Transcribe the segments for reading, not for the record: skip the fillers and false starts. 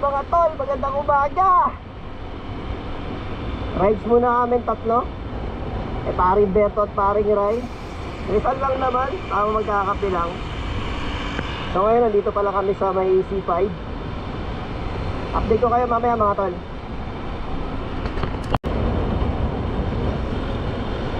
mga tol, magandang umaga. Rides muna kami tatlo. Paring Berto at paring Ray. Rizal lang naman, tama magkakape lang. So ngayon, nandito pala kami sa may C5. Update ko kayo mamaya mga tol.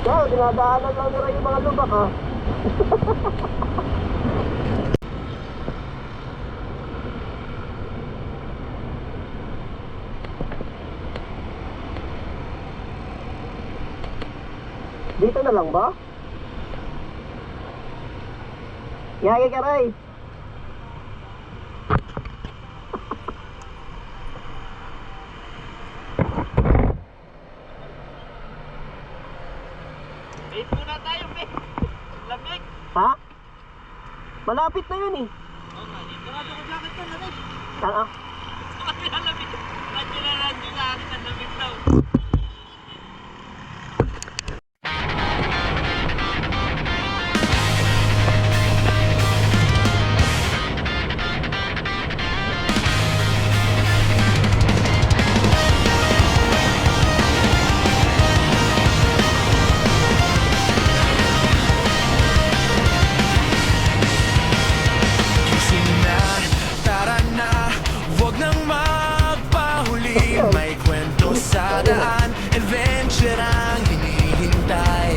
Kaya, dinadaanan lang nila yung mga lubak ha. Dito na lang ba? Yagi ka Ray. Wait muna tayo, be. Lamig. Ha? Malapit na yun eh. Oo nga, dito na ako jacket na lamig. Ah, Bakit na lamig? Radyo na akin ang lamig daw. May kwento sa daan, adventure ang hinihintay.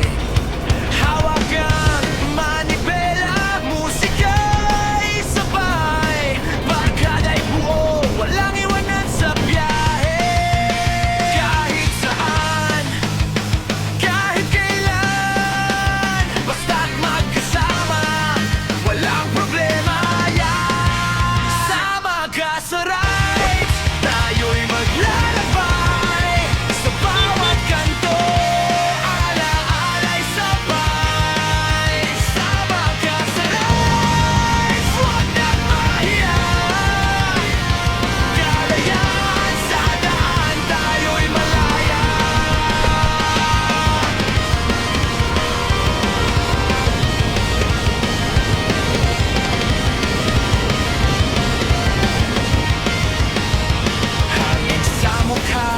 Hawak ang manibela, musika'y sabay. Barkada'y buo, walang iwanan sa biyahe. Kahit saan, kahit kailan, basta't magkasama, walang problema yan. Sama ka sa rides, tayo'y maglalakbay sa bawat kanto, ala-alay sabay. Sama ka sa rides, huwag nang mahiya. Kalayaan sa daan, tayo'y malaya. Hangin sa mukha,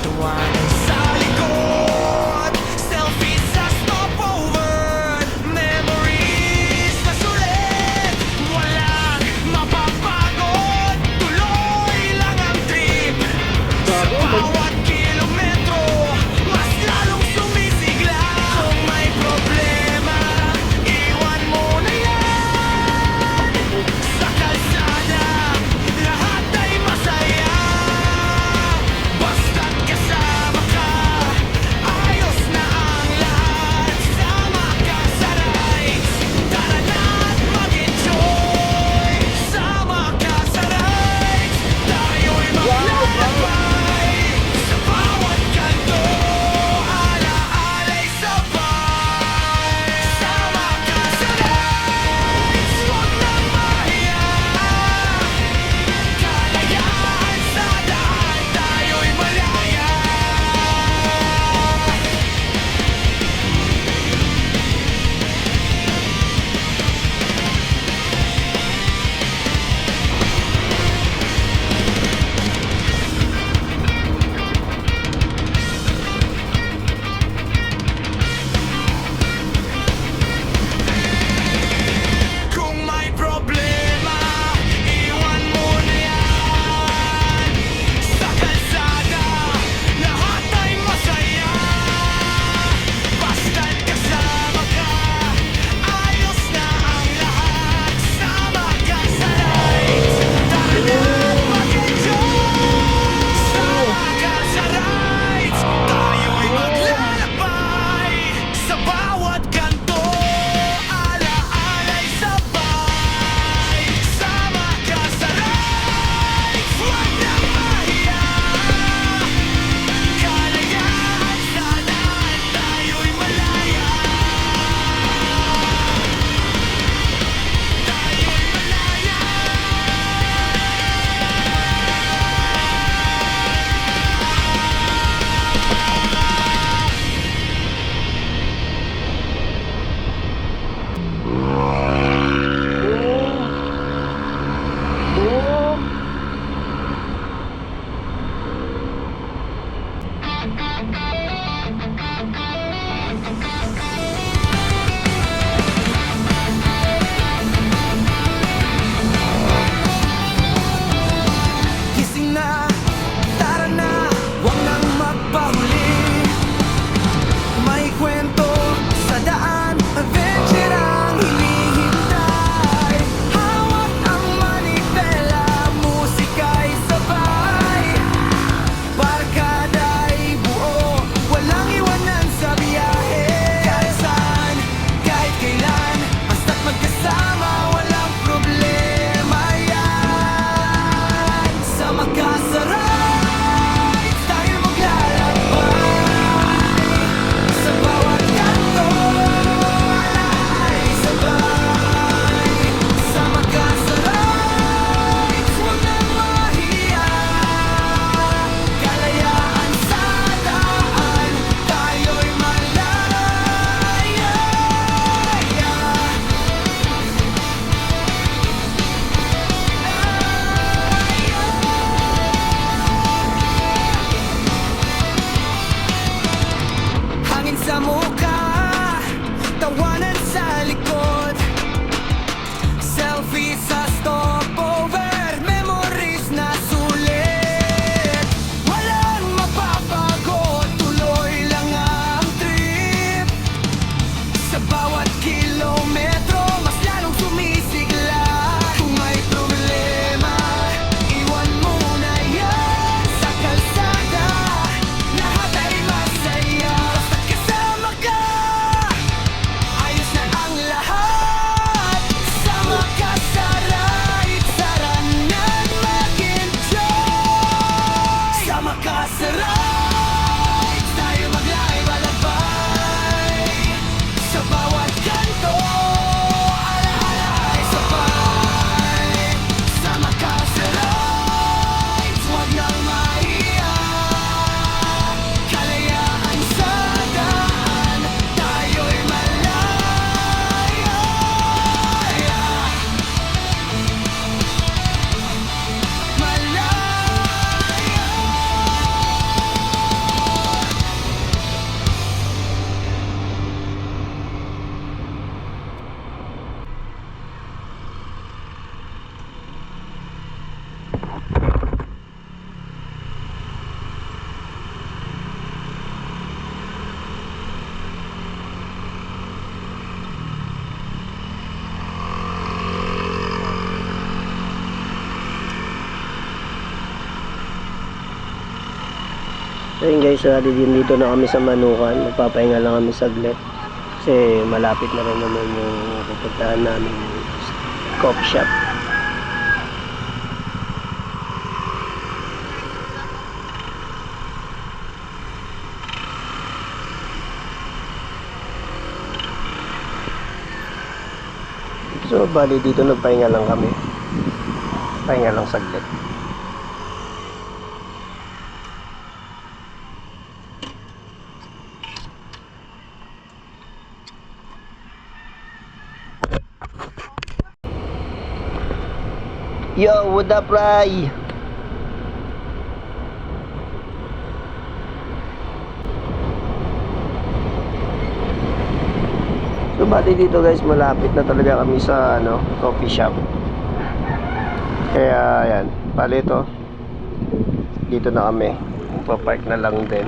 tawanan sa likod, selfie sa stopover, memories na sulit. Walang mapapagod, tuloy lang ang trip. Sa bawat kilometro, mas lalong sumisigla. Kung may problema, iwan mo na yan. Sa kalsada, lahat ay masaya. Basta't kasama ka, ayos na ang lahat. Sama ka sa rides, tara na't mag-enjoy. Sama ka sa rides, tayo'y maglalakbay sa bawat kanto, ala-alay sabay. Sama ka sa rides, huwag nang mahiya. Kalayaan sa daan, tayo'y malaya. Kung may problema, iwan mo na yan. Sa kalsada, lahat ay masaya. Basta't kasama ka, ayos na ang lahat. Sama ka sa rides, tara na't mag-enjoy. Sama ka sa rides, tayo'y maglalakbay sa bawat kanto, ala-alay sabay. Sama ka sa rides, huwag nang mahiya. Kalayaan sa daan, tayo'y malaya. Tayo'y malaya. Ayun guys, dito na kami sa Manukan. Magpapahinga lang kami saglit. Kasi malapit na rin naman yung pupuntahan namin coffee shop. So, bali dito nagpahinga lang kami. Pahinga lang saglit. Yo, what up, Ray? So, bali dito guys, malapit na talaga kami sa coffee shop. Kaya, ayan, bali ito. Dito na kami. Papark na lang din.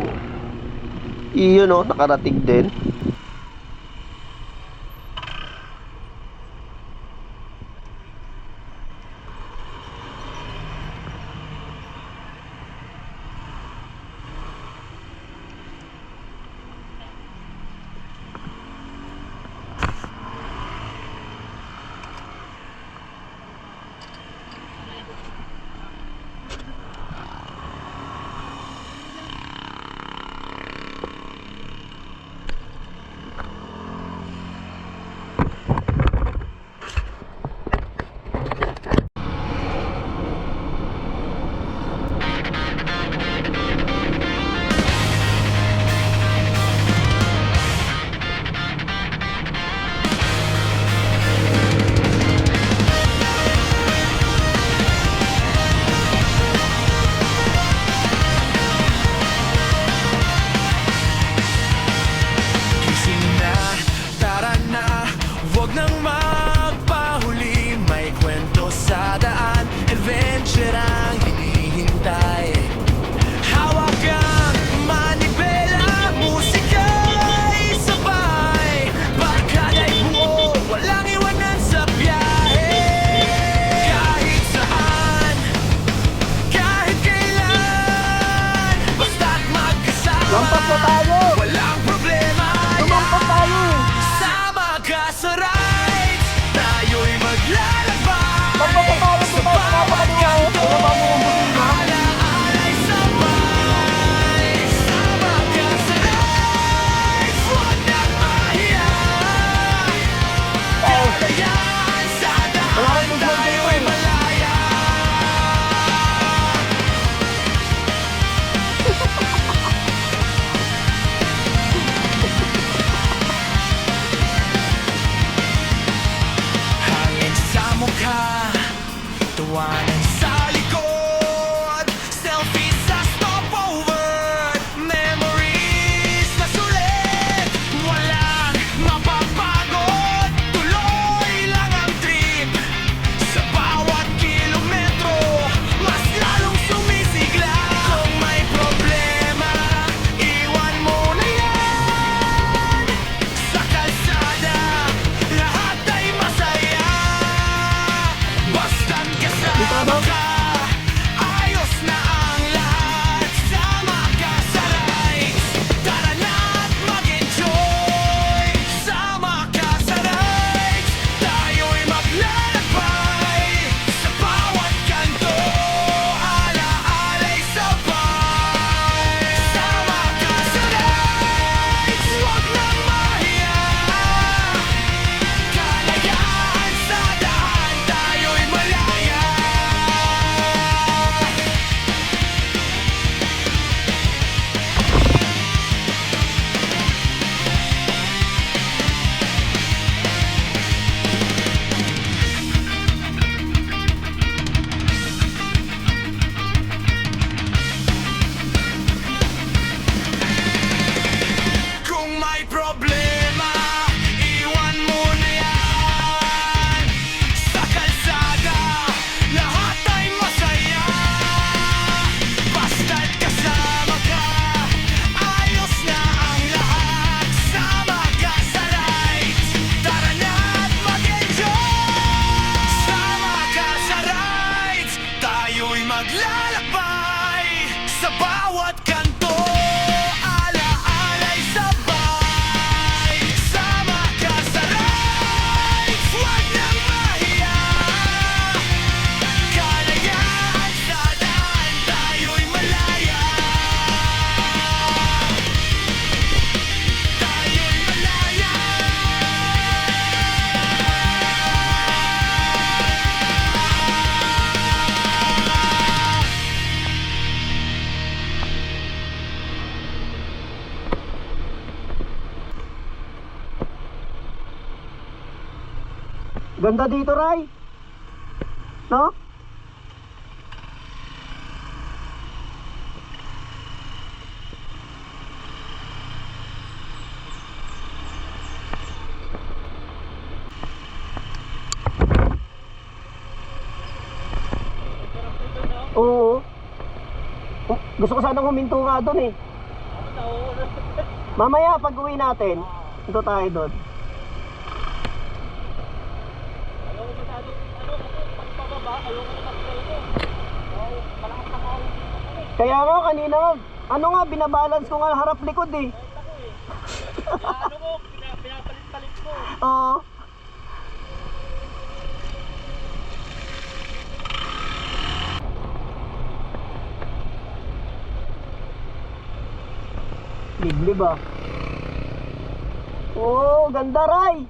Iyon nakarating din. Gising na, tara na, huwag nang magpahuli. May kwento sa daan, adventure ang hinihintay. Hawak ang manibela, musika ay sabay. Barkada'y buo, walang iwanan sa biyahe. Kahit saan, kahit kailan, basta't magkasama. Lampas na tayo! Walang problema Lampas tayo! sama ka sa rides. Tayo'y maglalakbay Lampas na tayo! sa bawat kanto. Alaala'y sabay. Sama ka sa rides. Huwag nang mahiya. Kalayaan sa daan. Tayo'y malaya. Hangin sa mukha, tawanan sa likod, selfie sa stopover, memories na sulit. Walang mapapagod, tuloy lang ang trip. Sa bawat kilometro, mas lalong sumisigla. Kung may problema, iwan mo na yan. Sa kalsada, lahat ay masaya. Basta't kasama Ganda dito, Ray. No? Oo. Gusto ko sanang huminto nga doon eh. Mamaya pag uwi natin, ito tayo doon. Ayaw ko masyado, pagpababa, ayaw ko masyado. Malakas na ako. Kaya nga kanina, ano nga, binabalance ko nga harap likod eh. Kaya ano ko, pinapalit-palit ko. Oo. Liblib ah. Oh, ganda, Ray.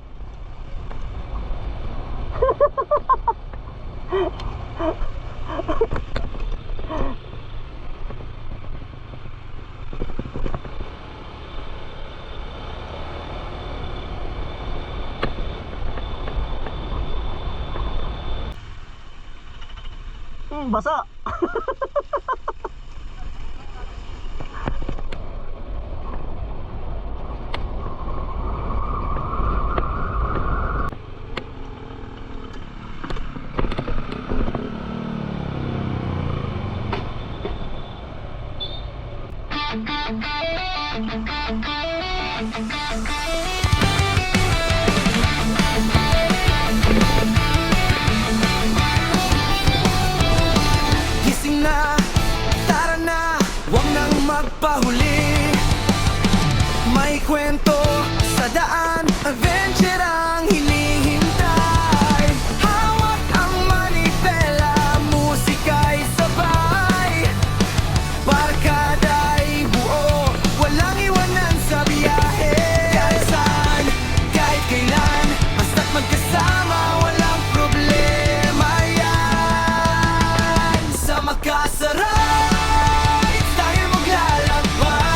Basa. Gising na, tara na, huwag nang magpahuli. May kwento sa daan, adventure ang hinihintay. Hawak ang manibela, musika'y sabay. Barkada'y buo, walang iwanan sa biyahe. Kahit saan, kahit kailan, basta't magkasama, walang problema yan. Sa Makasaray, tayo maglalakbay.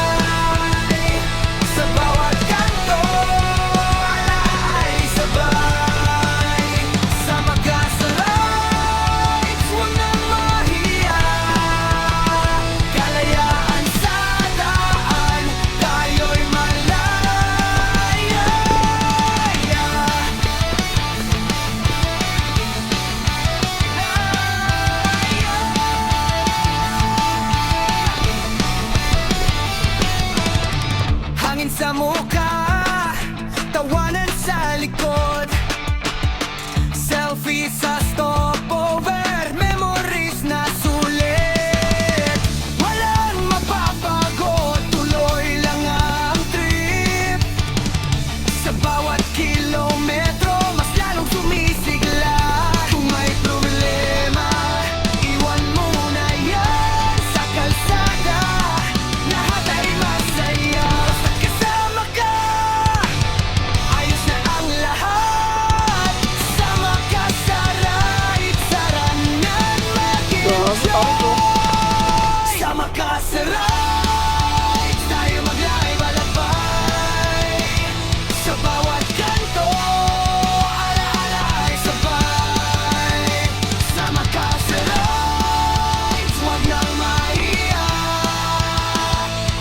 Sa bawat kanto, alay sabay. Sa Makasaray, huwag nang mahiya. Kalayaan sa daan, tayo'y malaya. Hangin sa mukha, tawanan sa likod. Selfie sa stopover, memories na sulit. Walang mapapago, tuloy lang ang trip. Sa bawat kilometro, mas lalong sumisigla. Kung may problema, iwan mo na yan sa kalsada. Lahat ay masaya, basta't kasama ka. Ayos na ang lahat. Sa Makasaray, saranan mag-enjoy. Sa Makasaray, tayo maglakay balakbay. Sa bawat kanto, alaala ay sabay. Sa Makasaray, huwag nang mahiya.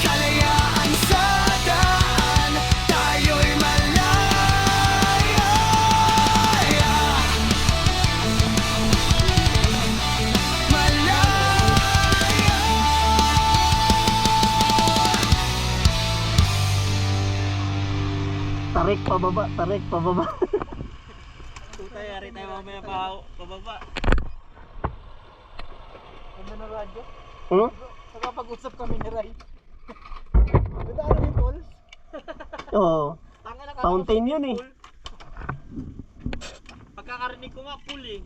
Kalayaan sa daan, tayo'y malaya. Tarik pababa, tarik pababa. Tutay, ari tayo mamaya pababa. Ganda na radyo. Hmm? Nakapag-usap kami ni Ray. Ganda ano yung tol? Oo. Tanga na Fountain yun eh. Pagkakarinig ko nga pool eh.